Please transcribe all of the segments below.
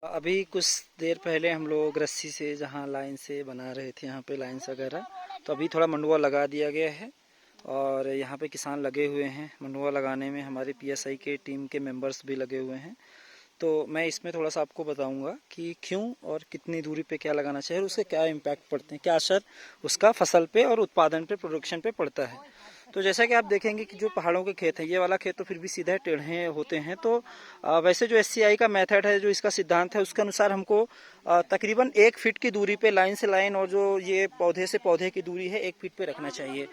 अभी कुछ देर पहले हम लोग रस्सी से जहाँ लाइन से बना रहे थे यहाँ पे लाइन्स वगैरह, तो अभी थोड़ा मंडुआ लगा दिया गया है और यहाँ पे किसान लगे हुए हैं मंडुआ लगाने में। हमारे पीएसआई के टीम के मेंबर्स भी लगे हुए हैं। तो मैं इसमें थोड़ा सा आपको बताऊंगा कि क्यों और कितनी दूरी पे क्या लगाना चाहिए और उसके क्या इम्पैक्ट पड़ते हैं, क्या असर उसका फसल पे और उत्पादन पे, प्रोडक्शन पे पड़ता है। तो जैसा कि आप देखेंगे कि जो पहाड़ों के खेत हैं, ये वाला खेत तो फिर भी सीधे टेढ़े होते हैं। तो वैसे जो एससीआई का मेथड है, जो इसका सिद्धांत है, उसके अनुसार हमको तकरीबन 1 फीट की दूरी पे लाइन से लाइन और जो ये पौधे से पौधे की दूरी है 1 फीट पे रखना चाहिए,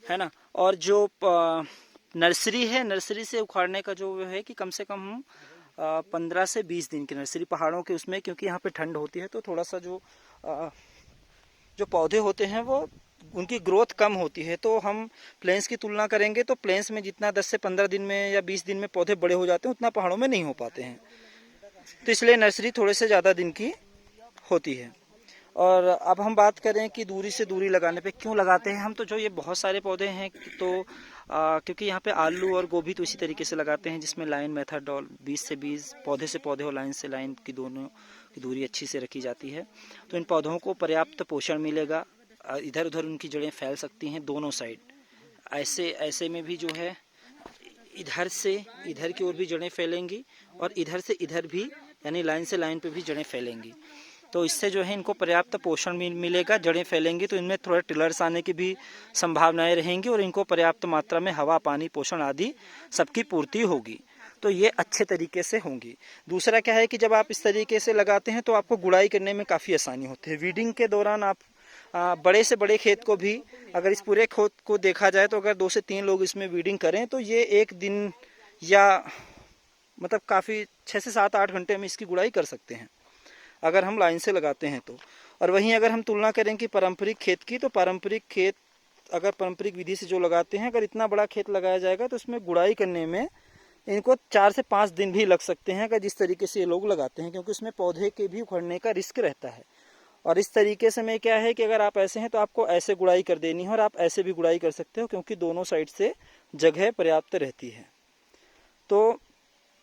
है ना। और जो नर्सरी है, नर्सरी से उखाड़ने का जो है कि कम से कम हम 15 से 20 दिन की नर्सरी पहाड़ों के उसमें, क्योंकि यहाँ पे ठंड होती है तो थोड़ा सा जो पौधे होते हैं वो उनकी ग्रोथ कम होती है। तो हम प्लेन्स की तुलना करेंगे तो प्लेन्स में जितना 10 से 15 दिन में या 20 दिन में पौधे बड़े हो जाते हैं, उतना पहाड़ों में नहीं हो पाते हैं। तो इसलिए नर्सरी थोड़े से ज़्यादा दिन की होती है। और अब हम बात करें कि दूरी से दूरी लगाने पे क्यों लगाते हैं हम, तो जो ये बहुत सारे पौधे हैं तो क्योंकि यहाँ पे आलू और गोभी तो इसी तरीके से लगाते हैं जिसमें लाइन मेथड और 20 से 20 पौधे से पौधे और लाइन से लाइन की दोनों की दूरी अच्छी से रखी जाती है। तो इन पौधों को पर्याप्त पोषण मिलेगा, इधर उधर उनकी जड़ें फैल सकती हैं दोनों साइड। ऐसे में भी जो है इधर से इधर की ओर भी जड़ें फैलेंगी और इधर से इधर भी, यानी लाइन से लाइन पे भी जड़ें फैलेंगी। तो इससे जो है इनको पर्याप्त पोषण मिलेगा, जड़ें फैलेंगी तो इनमें थोड़ा टिलर्स आने की भी संभावनाएं रहेंगी और इनको पर्याप्त मात्रा में हवा, पानी, पोषण आदि सबकी पूर्ति होगी। तो ये अच्छे तरीके से होंगी। दूसरा क्या है कि जब आप इस तरीके से लगाते हैं तो आपको गुड़ाई करने में काफ़ी आसानी होती है। वीडिंग के दौरान आप बड़े से बड़े खेत को भी, अगर इस पूरे खेत को देखा जाए तो अगर 2 से 3 लोग इसमें वीडिंग करें तो ये एक दिन या मतलब काफ़ी 6 से 7-8 घंटे में इसकी गुड़ाई कर सकते हैं अगर हम लाइन से लगाते हैं तो। और वहीं अगर हम तुलना करें कि पारंपरिक खेत की, तो पारंपरिक खेत अगर पारंपरिक विधि से जो लगाते हैं, अगर इतना बड़ा खेत लगाया जाएगा तो इसमें गुड़ाई करने में इनको 4 से 5 दिन भी लग सकते हैं अगर जिस तरीके से ये लोग लगाते हैं, क्योंकि उसमें पौधे के भी उखड़ने का रिस्क रहता है। और इस तरीके से में क्या है कि अगर आप ऐसे हैं तो आपको ऐसे गुड़ाई कर देनी है और आप ऐसे भी गुड़ाई कर सकते हो, क्योंकि दोनों साइड से जगह पर्याप्त रहती है। तो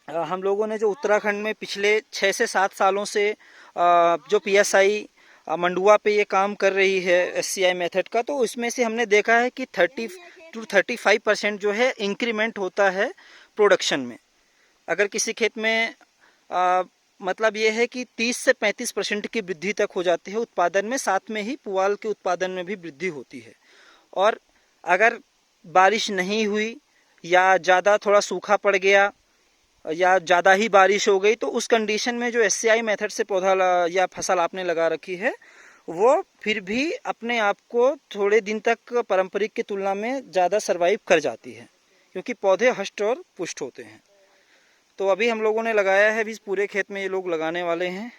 हम लोगों ने जो उत्तराखंड में पिछले 6 से 7 सालों से जो पीएसआई मंडुआ पे ये काम कर रही है एससीआई मेथड का, तो उसमें से हमने देखा है कि 30 to 35% जो है इंक्रीमेंट होता है प्रोडक्शन में। अगर किसी खेत में मतलब ये है कि 30 से 35% की वृद्धि तक हो जाती है उत्पादन में, साथ में ही पुआल के उत्पादन में भी वृद्धि होती है। और अगर बारिश नहीं हुई या ज़्यादा थोड़ा सूखा पड़ गया या ज़्यादा ही बारिश हो गई, तो उस कंडीशन में जो एससीआई मेथड से पौधा या फसल आपने लगा रखी है वो फिर भी अपने आप को थोड़े दिन तक पारंपरिक की तुलना में ज़्यादा सर्वाइव कर जाती है, क्योंकि पौधे हष्ट और पुष्ट होते हैं। तो अभी हम लोगों ने लगाया है, अभी पूरे खेत में ये लोग लगाने वाले हैं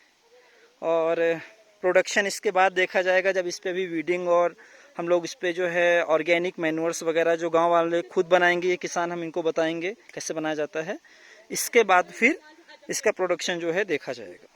और प्रोडक्शन इसके बाद देखा जाएगा जब इस पर भी वीडिंग और हम लोग इस पर जो है ऑर्गेनिक मैन्योर्स वगैरह जो गांव वाले खुद बनाएंगे, ये किसान, हम इनको बताएंगे कैसे बनाया जाता है। इसके बाद फिर इसका प्रोडक्शन जो है देखा जाएगा।